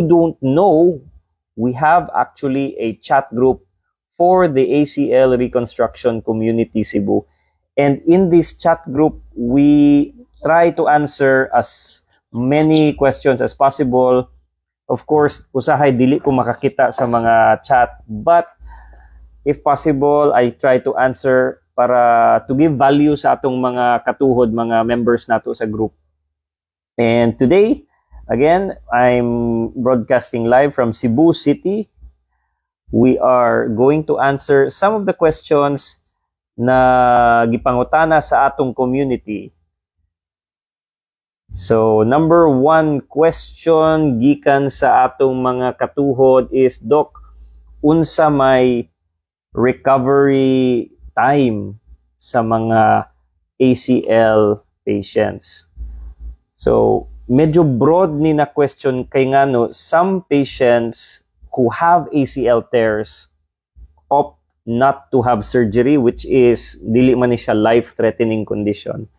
don't know, we have actually a chat group for the ACL reconstruction community Cebu. And in this chat group, we try to answer as many questions as possible. Of course, usahay dili ko makakita sa mga chat, but if possible, I try to answer para to give value sa atong mga katuhod, mga members nato sa group. And today, again, I'm broadcasting live from Cebu City. We are going to answer some of the questions na gipangutana sa atong community. So, number one question gikan sa atong mga katuhod is, Doc, unsa may recovery time sa mga ACL patients? So, medyo broad ni na question kay ngano some patients who have ACL tears opt not to have surgery, which is dili man ni siya life-threatening condition.